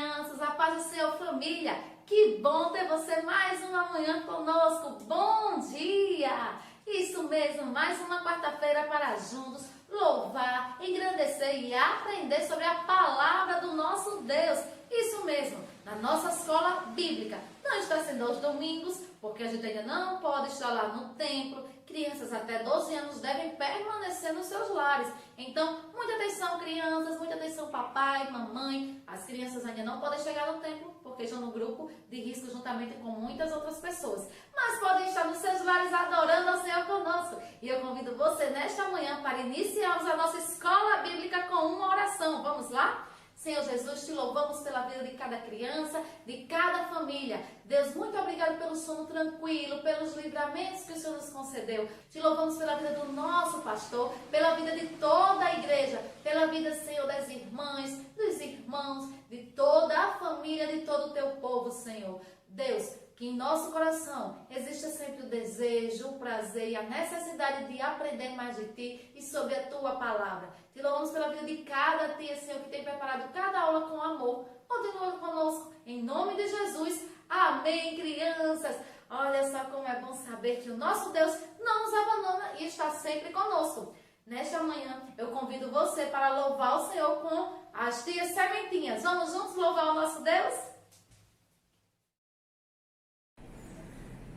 crianças, a paz do Senhor, família. Que bom ter você mais uma manhã conosco. Bom dia! Isso mesmo, mais uma quarta-feira para juntos louvar, engrandecer e aprender sobre a palavra do nosso Deus. Isso mesmo, na nossa escola bíblica. Não está sendo aos domingos, porque a gente ainda não pode estar lá no templo. Crianças até 12 anos devem permanecer nos seus lares. Então, muita atenção, crianças, muita atenção, papai, mamãe. As crianças ainda não podem chegar no templo, porque estão no grupo de risco juntamente com muitas outras pessoas. Mas podem estar nos seus lares adorando ao Senhor conosco. E eu convido você nesta manhã para iniciarmos a nossa escola bíblica com uma oração. Vamos lá? Senhor Jesus, te louvamos pela vida de cada criança, de cada família. Deus, muito obrigado pelo sono tranquilo, pelos livramentos que o Senhor nos concedeu. Te louvamos pela vida do nosso pastor, pela vida de toda a igreja, pela vida, Senhor, das irmãs, dos irmãos, de toda a família, de todo o teu povo, Senhor. Deus, que em nosso coração exista sempre o desejo, o prazer e a necessidade de aprender mais de Ti e sobre a Tua palavra. Te louvamos pela vida de cada tia, Senhor, que tem preparado cada aula com amor. Continua conosco, em nome de Jesus. Amém, crianças. Olha só como é bom saber que o nosso Deus não nos abandona e está sempre conosco. Nesta manhã, eu convido você para louvar o Senhor com as tias sementinhas. Vamos juntos louvar o nosso Deus?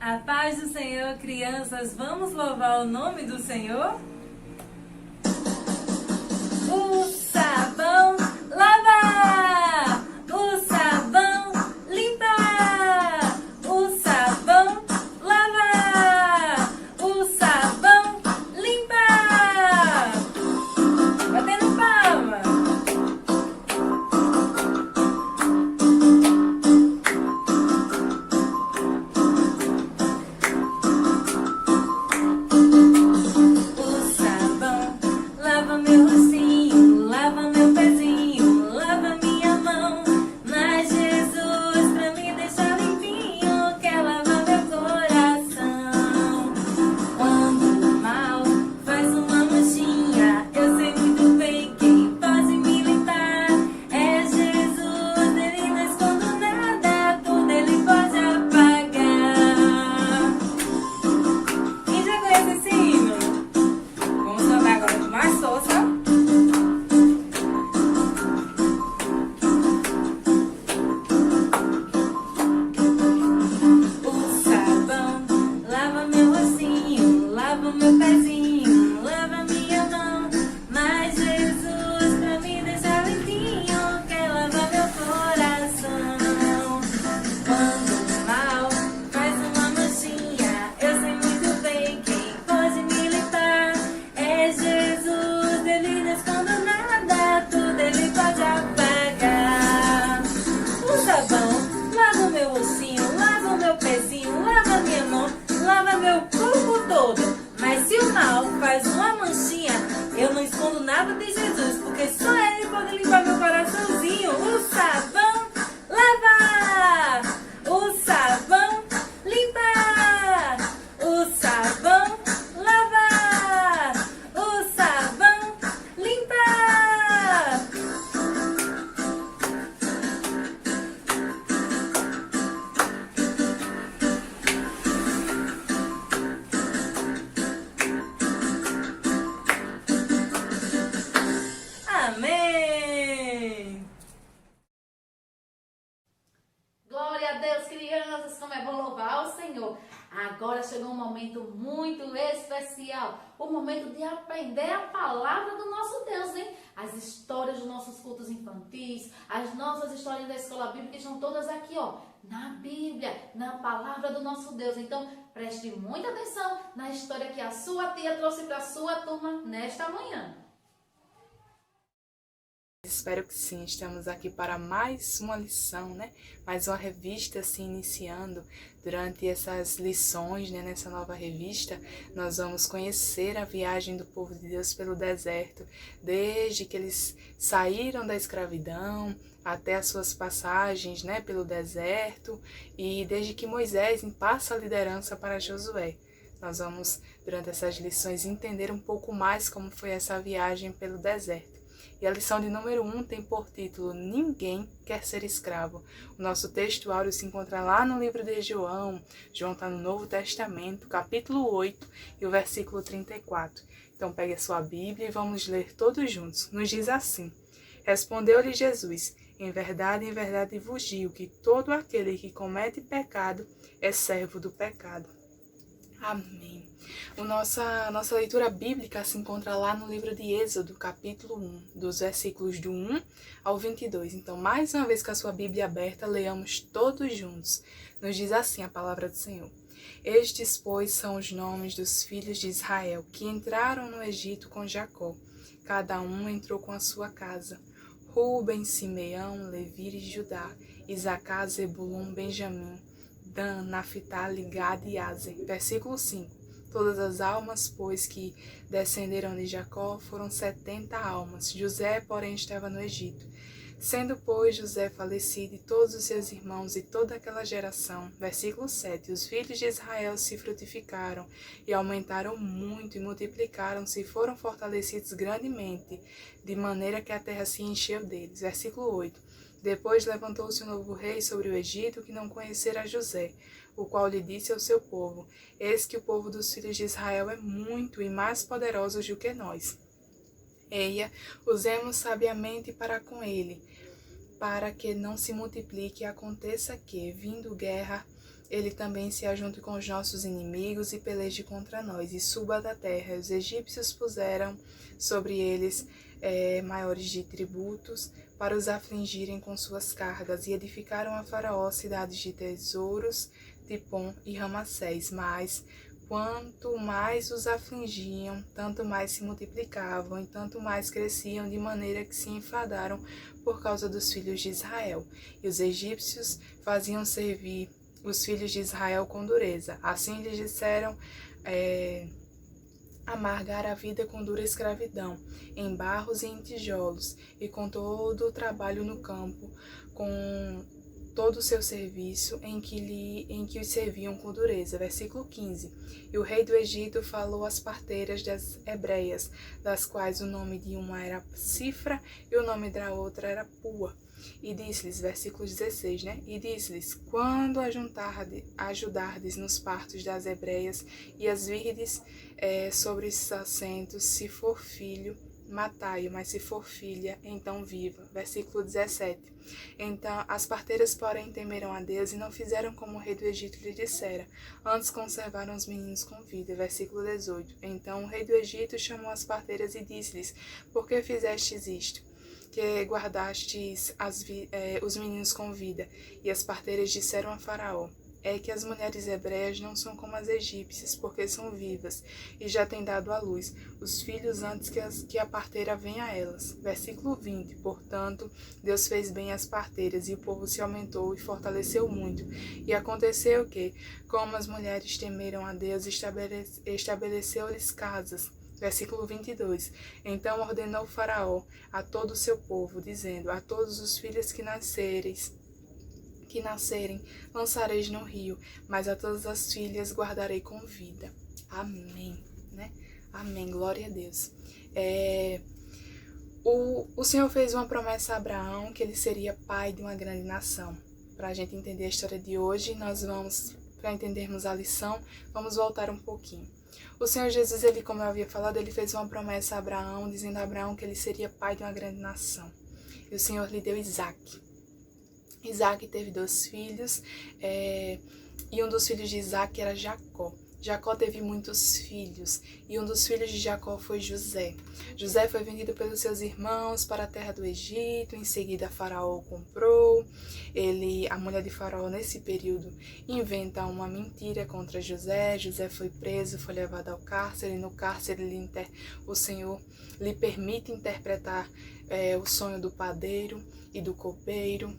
A paz do Senhor, crianças, vamos louvar o nome do Senhor? O sabão lava, o sabão limpa, o sabão lava, o sabão limpa. Batendo palma. Faz uma manchinha, eu não escondo nada de Jesus, porque só Ele pode limpar meu coraçãozinho. O sabão lava, o sabão limpa, o sabão lava, o sabão limpa. Amém! Glória a Deus, crianças, como é bom louvar o Senhor. Agora chegou um momento muito especial, o momento de aprender a palavra do nosso Deus, hein? As histórias dos nossos cultos infantis, as nossas histórias da escola bíblica estão todas aqui, ó, na Bíblia, na palavra do nosso Deus. Então, preste muita atenção na história que a sua tia trouxe para a sua turma nesta manhã. Espero que sim, estamos aqui para mais uma lição, né? Mais uma revista se iniciando. Durante essas lições, né? Nessa nova revista, nós vamos conhecer a viagem do povo de Deus pelo deserto, desde que eles saíram da escravidão até as suas passagens, né? Pelo deserto, e desde que Moisés passa a liderança para Josué. Nós vamos, durante essas lições, entender um pouco mais como foi essa viagem pelo deserto. E a lição de número 1 tem por título Ninguém Quer Ser Escravo. O nosso texto áureo se encontra lá no livro de João. João está no Novo Testamento, capítulo 8 e o versículo 34. Então pegue a sua Bíblia e vamos ler todos juntos. Nos diz assim: Respondeu-lhe Jesus: em verdade vos digo que todo aquele que comete pecado é servo do pecado. Amém. Nossa leitura bíblica se encontra lá no livro de Êxodo, capítulo 1, dos versículos do 1 ao 22. Então, mais uma vez com a sua Bíblia aberta, leamos todos juntos. Nos diz assim a palavra do Senhor. Estes, pois, são os nomes dos filhos de Israel, que entraram no Egito com Jacó. Cada um entrou com a sua casa. Ruben, Simeão, Levi e Judá, Isacar, Zebulon, Benjamim, Dan, Naphtali, Gad e Aser. Versículo 5. Todas as almas, pois, que descenderam de Jacó foram 70 almas. José, porém, estava no Egito. Sendo, pois, José falecido e todos os seus irmãos e toda aquela geração. Versículo 7. Os filhos de Israel se frutificaram e aumentaram muito e multiplicaram-se e foram fortalecidos grandemente, de maneira que a terra se encheu deles. Versículo 8. Depois levantou-se um novo rei sobre o Egito que não conhecera José, o qual lhe disse ao seu povo: Eis que o povo dos filhos de Israel é muito e mais poderoso do que nós. Eia, usemos sabiamente para com ele, para que não se multiplique e aconteça que, vindo guerra, ele também se ajunte com os nossos inimigos e peleje contra nós, e suba da terra. Os egípcios puseram sobre eles maiores de tributos, para os afligirem com suas cargas, e edificaram a Faraó cidades de tesouros, Tipom e Ramassés. Mas, quanto mais os afligiam, tanto mais se multiplicavam, e tanto mais cresciam, de maneira que se enfadaram por causa dos filhos de Israel. E os egípcios faziam servir os filhos de Israel com dureza. Assim lhes disseram amargar a vida com dura escravidão, em barros e em tijolos, e com todo o trabalho no campo, com todo o seu serviço, em que os serviam com dureza. Versículo 15. E o rei do Egito falou às parteiras das hebreias, das quais o nome de uma era Cifra e o nome da outra era Pua. E disse-lhes, versículo 16, né? E disse-lhes: quando ajudardes nos partos das hebreias e as virdes sobre esses assentos, se for filho, matai-o, mas se for filha, então viva. Versículo 17. Então as parteiras, porém, temeram a Deus e não fizeram como o rei do Egito lhe dissera, antes conservaram os meninos com vida. Versículo 18. Então o rei do Egito chamou as parteiras e disse-lhes: por que fizestes isto? Que guardastes os meninos com vida. E as parteiras disseram a Faraó: é que as mulheres hebreias não são como as egípcias, porque são vivas, e já têm dado à luz os filhos antes que a parteira venha a elas. Versículo 20. Portanto, Deus fez bem às parteiras, e o povo se aumentou e fortaleceu muito. E aconteceu que, como as mulheres temeram a Deus, estabeleceu-lhes casas. Versículo 22. Então ordenou Faraó a todo o seu povo, dizendo: a todos os filhos que nascerem, lançareis no rio, mas a todas as filhas guardarei com vida. Amém, né? Amém, glória a Deus. O Senhor fez uma promessa a Abraão que ele seria pai de uma grande nação. Para a gente entender a história de hoje, para entendermos a lição, vamos voltar um pouquinho. O Senhor Jesus, como eu havia falado, ele fez uma promessa a Abraão, dizendo a Abraão que ele seria pai de uma grande nação. E o Senhor lhe deu Isaac. Isaac teve 2 filhos, e um dos filhos de Isaac era Jacó. Jacó teve muitos filhos, e um dos filhos de Jacó foi José. José foi vendido pelos seus irmãos para a terra do Egito, em seguida Faraó o comprou. A mulher de Faraó, nesse período, inventa uma mentira contra José. José foi preso, foi levado ao cárcere, e no cárcere o Senhor lhe permite interpretar o sonho do padeiro e do copeiro.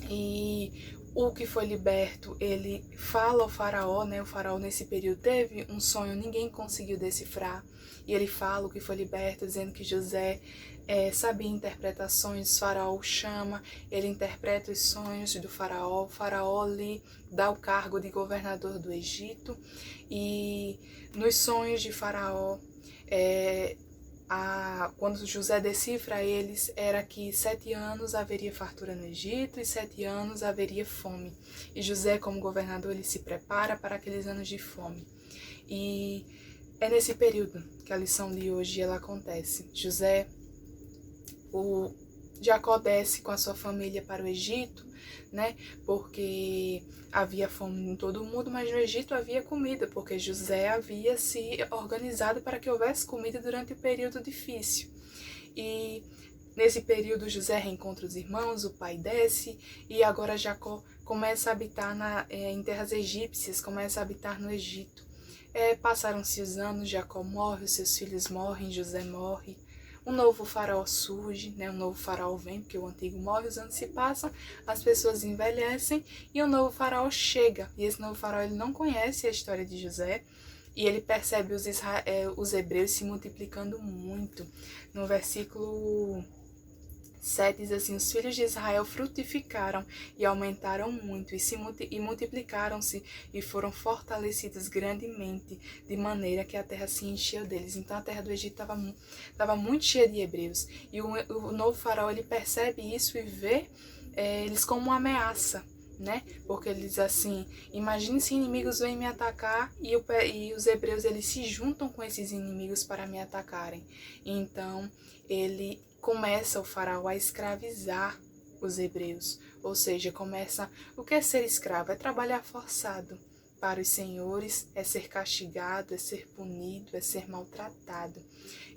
E o que foi liberto, ele fala ao faraó, né? O faraó nesse período teve um sonho, ninguém conseguiu decifrar. E ele fala o que foi liberto, dizendo que José sabia interpretar sonhos. O faraó o chama, ele interpreta os sonhos do faraó. O faraó lhe dá o cargo de governador do Egito. E nos sonhos de faraó, quando José decifra eles, era que 7 anos haveria fartura no Egito e 7 anos haveria fome. E José, como governador, ele se prepara para aqueles anos de fome. E é nesse período que a lição de hoje ela acontece. Jacó desce com a sua família para o Egito, né? Porque havia fome em todo o mundo, mas no Egito havia comida, porque José havia se organizado para que houvesse comida durante o período difícil. E nesse período José reencontra os irmãos, o pai desce e agora Jacó começa a habitar em terras egípcias, começa a habitar no Egito. Passaram-se os anos, Jacó morre, os seus filhos morrem, José morre. Um novo faraó surge, né? Um novo faraó vem, porque o antigo morre, os anos se passam, as pessoas envelhecem e um novo faraó chega. E esse novo faraó ele não conhece a história de José e ele percebe os hebreus se multiplicando muito. No versículo 7 diz assim: os filhos de Israel frutificaram e aumentaram muito e multiplicaram-se e foram fortalecidos grandemente, de maneira que a terra se encheu deles. Então a terra do Egito estava muito cheia de hebreus. E o novo faraó ele percebe isso e vê eles como uma ameaça, né? Porque ele diz assim: imagine se inimigos vêm me atacar e os hebreus eles se juntam com esses inimigos para me atacarem. Então o faraó a escravizar os hebreus, ou seja, o que é ser escravo? É trabalhar forçado para os senhores, é ser castigado, é ser punido, é ser maltratado.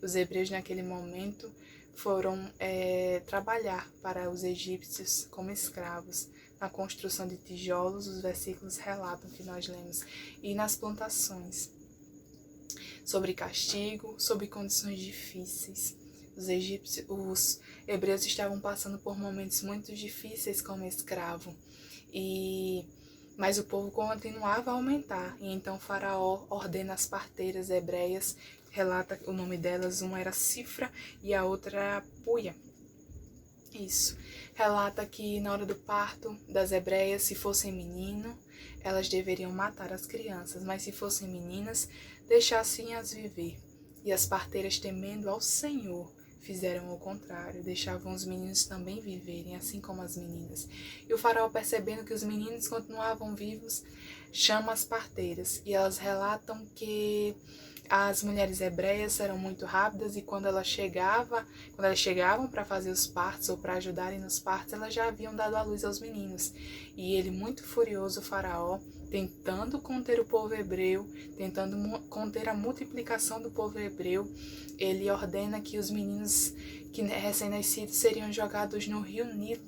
Os hebreus naquele momento foram trabalhar para os egípcios como escravos, na construção de tijolos, os versículos relatam que nós lemos, e nas plantações, sobre castigo, sobre condições difíceis. Os hebreus estavam passando por momentos muito difíceis como escravo, mas o povo continuava a aumentar. E então Faraó ordena as parteiras hebreias, relata o nome delas, uma era Cifra e a outra era Puia. Isso. Relata que na hora do parto das hebreias, se fossem menino, elas deveriam matar as crianças, mas se fossem meninas, deixassem-as viver. E as parteiras, temendo ao Senhor, fizeram o contrário, deixavam os meninos também viverem, assim como as meninas. E o faraó, percebendo que os meninos continuavam vivos, chama as parteiras, e elas relatam que as mulheres hebreias eram muito rápidas e quando elas chegavam para fazer os partos ou para ajudarem nos partos, elas já haviam dado à luz aos meninos. E ele, muito furioso, o faraó, tentando conter o povo hebreu, tentando conter a multiplicação do povo hebreu, ele ordena que os meninos recém-nascidos seriam jogados no rio Nilo.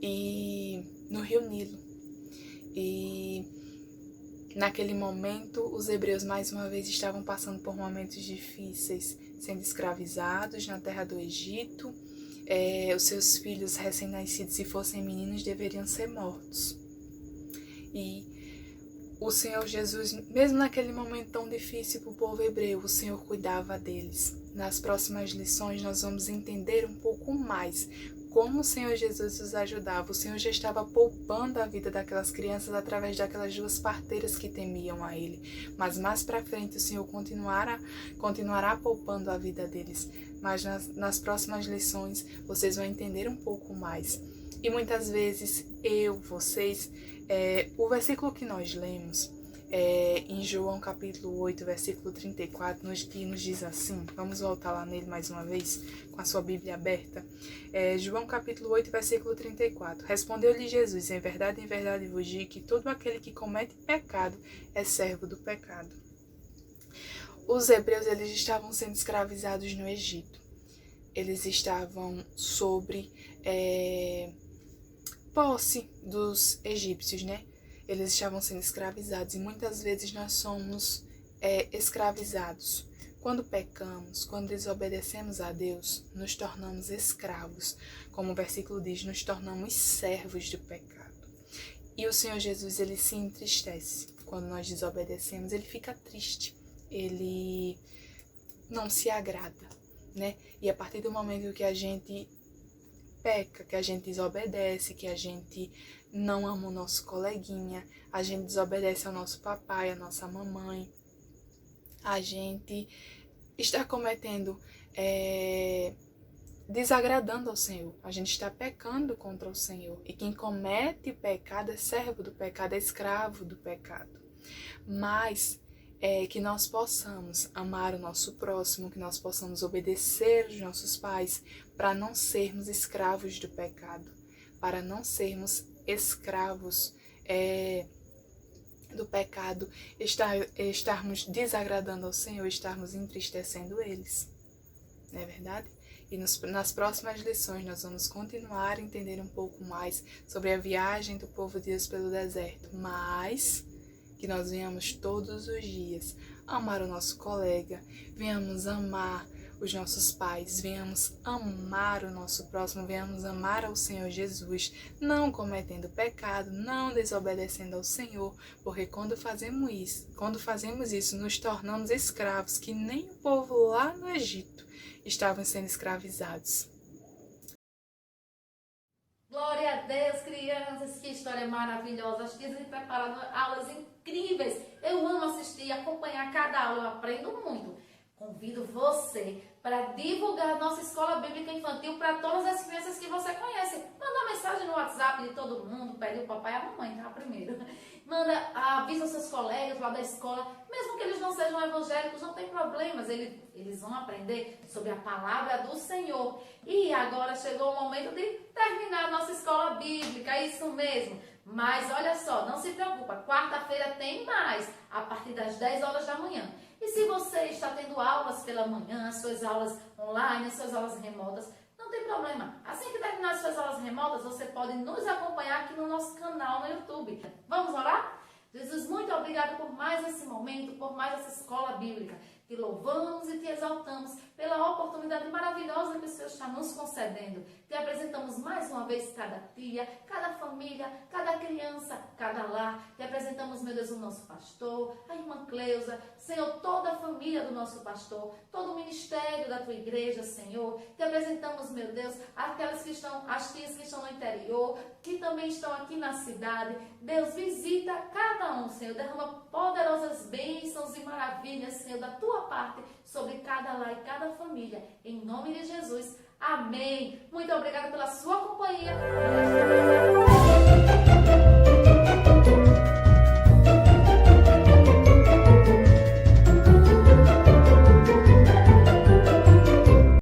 E naquele momento, os hebreus mais uma vez estavam passando por momentos difíceis, sendo escravizados na terra do Egito. Os seus filhos recém-nascidos, se fossem meninos, deveriam ser mortos. E o Senhor Jesus, mesmo naquele momento tão difícil para o povo hebreu, o Senhor cuidava deles. Nas próximas lições nós vamos entender um pouco mais como o Senhor Jesus os ajudava. O Senhor já estava poupando a vida daquelas crianças através daquelas 2 parteiras que temiam a Ele. Mas mais para frente o Senhor continuará poupando a vida deles. Mas nas próximas lições vocês vão entender um pouco mais. E muitas vezes o versículo que nós lemos em João capítulo 8, versículo 34, que nos diz assim, vamos voltar lá nele mais uma vez, com a sua Bíblia aberta. João capítulo 8, versículo 34. Respondeu-lhe Jesus: em verdade vos digo que todo aquele que comete pecado é servo do pecado. Os hebreus eles estavam sendo escravizados no Egito. Eles estavam sobre posse dos egípcios, né? Eles estavam sendo escravizados e muitas vezes nós somos escravizados. Quando pecamos, quando desobedecemos a Deus, nos tornamos escravos. Como o versículo diz, nos tornamos servos do pecado. E o Senhor Jesus, ele se entristece. Quando nós desobedecemos, ele fica triste. Ele não se agrada, né? E a partir do momento que a gente peca, que a gente desobedece, que a gente não ama o nosso coleguinha, a gente desobedece ao nosso papai, à nossa mamãe, a gente está cometendo, desagradando ao Senhor. A gente está pecando contra o Senhor. E quem comete pecado é servo do pecado, é escravo do pecado. Mas que nós possamos amar o nosso próximo, que nós possamos obedecer os nossos pais para não sermos escravos do pecado, para não sermos escravos do pecado, estarmos desagradando ao Senhor, estarmos entristecendo eles. Não é verdade? E nas próximas lições nós vamos continuar a entender um pouco mais sobre a viagem do povo de Deus pelo deserto, mas que nós venhamos todos os dias amar o nosso colega, venhamos amar os nossos pais, venhamos amar o nosso próximo, venhamos amar ao Senhor Jesus, não cometendo pecado, não desobedecendo ao Senhor, porque quando fazemos isso, nos tornamos escravos, que nem o povo lá no Egito estavam sendo escravizados. Glória a Deus, crianças, que história maravilhosa. As tias me prepararam aulas incríveis. Eu amo assistir e acompanhar cada aula, eu aprendo muito. Convido você para divulgar a nossa escola bíblica infantil para todas as crianças que você conhece. Manda uma mensagem no WhatsApp de todo mundo, pede o papai e a mamãe, tá? Primeiro. Avisa os seus colegas lá da escola, mesmo que eles não sejam evangélicos, não tem problemas, eles vão aprender sobre a palavra do Senhor. E agora chegou o momento de terminar a nossa escola bíblica, é isso mesmo. Mas olha só, não se preocupa, quarta-feira tem mais, a partir das 10 horas da manhã. E se você está tendo aulas pela manhã, suas aulas online, suas aulas remotas, não tem problema. Assim que terminar as suas aulas remotas, você pode nos acompanhar aqui no nosso canal no YouTube. Vamos orar? Jesus, muito obrigado por mais esse momento, por mais essa escola bíblica. Te louvamos e te exaltamos pela oportunidade maravilhosa que o Senhor está nos concedendo. Te apresentamos mais uma vez cada tia, cada família, cada criança, cada lar. Te apresentamos, meu Deus, o nosso pastor, a irmã Cleusa, Senhor, toda a família do nosso pastor, todo o ministério da tua igreja, Senhor. Te apresentamos, meu Deus, as tias que estão no interior, que também estão aqui na cidade. Deus, visita cada um, Senhor. Derrama poderosas bênçãos e maravilhas, Senhor, da tua parte sobre cada lar e cada família. Em nome de Jesus. Amém. Muito obrigada pela sua companhia.